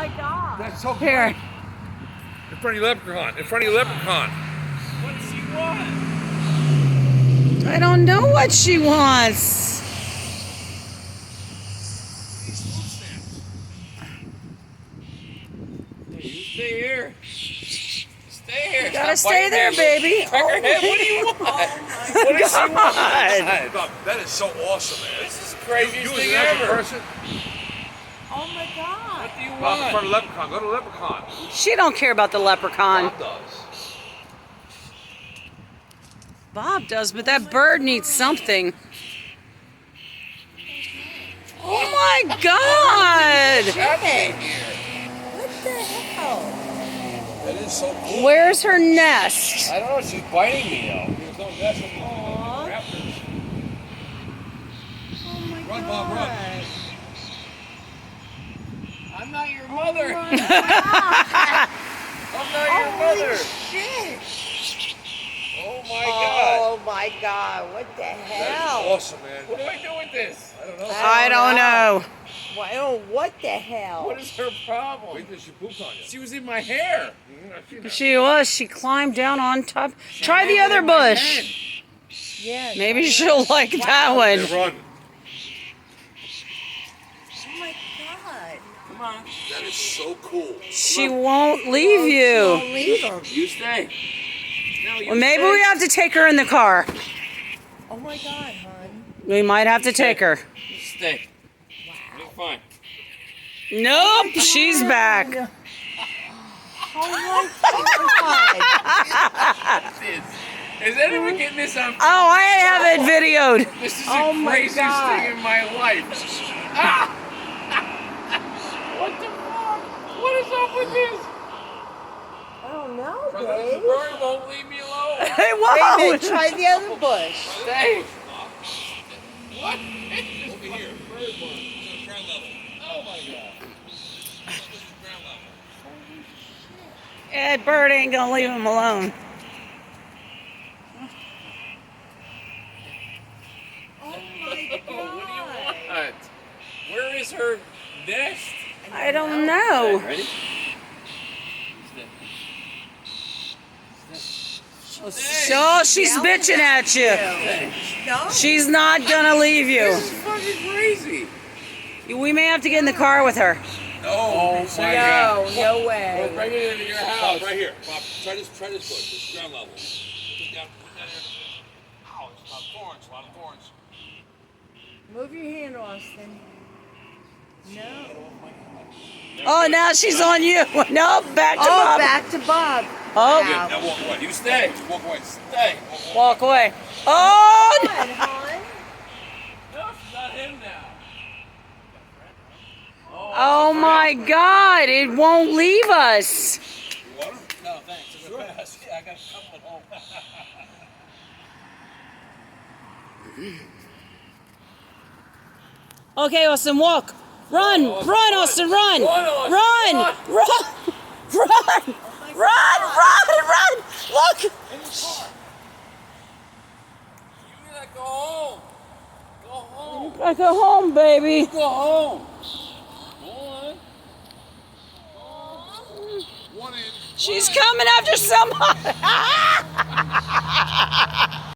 my God. That's so Here. great. In front of your leprechaun. In front of your leprechaun. What does she want? I don't know what she wants. Hey, you stay here. Stay here. Gotta Stop stay biting there, me. baby. Peck her head. What do you want? What does she want? God. God, that is so awesome, man. This is the craziest You as thing an actual ever. person, Oh my God. What do you Bob, in want? front of leprechaun. Go to leprechaun. She don't care about the leprechaun. Bob does. Bob does, but that bird needs something. Oh my God! Hey, what the hell? That is so cool. Where's her nest? I don't know. She's biting me though. There's no nest of Aw. raptors. Oh my Run, God. Bob, run. I'm not your mother. Oh my God. I'm not your mother. Shit. Oh my God. Oh my God. What the That hell? is awesome, man. What do I do with this? I don't know. I don't know. Well, what the hell? What is her problem? Wait till she poops on you. She was in my hair. I've seen that. She was. She climbed down on top. Try the other bush. Yeah. Maybe she'll like that one. They run. Oh my God. Come on. That is so cool. She won't leave you. Leave him. You stay. No, you Well, maybe stay. we have to take her in the car. Oh my God, hon. We might have to take her. You stay. You're fine. Nope, she's back. Oh my God. Is anyone getting this on? Oh, I have it videoed. This is Oh the my craziest God. thing in my life. Ah! What the fuck? What is up with this? I don't know, The babe. bird won't leave me alone. Hey, Wait a whoa! minute, try the other bush. Stay. What? Over here. Ground level. Oh my God. Ground level. That bird ain't gonna leave him alone. Oh my What do you God. want? Where is her nest? I don't know. Ready? Oh, she's bitching at you. No? She's not gonna leave you. This is fucking crazy. We may have to get in the car with her. Oh my God. No, no We'll way. bring it into your Bob, house. right here. Bob, try this bush. This ground level. Put down there. Ow, it's a lot of thorns. A lot of thorns. Move your hand, Austin. No. Oh, now she's on you. Nope, back to Oh, Bob. back to Bob. Oh, Good. Now walk away. You stay. Walk away. Stay. walk away. Oh, Come on, hon. No, it's not him now. oh my God! It won't leave us. Water? No, thanks. It's a pass. Yeah, I got a couple at home. Okay, Austin, walk. Run, run, Austin, run, Austin, run, run, run, run, run. Look. You gotta go home. Go home. I go home, baby. Go home. Go on. One in. She's coming after somebody.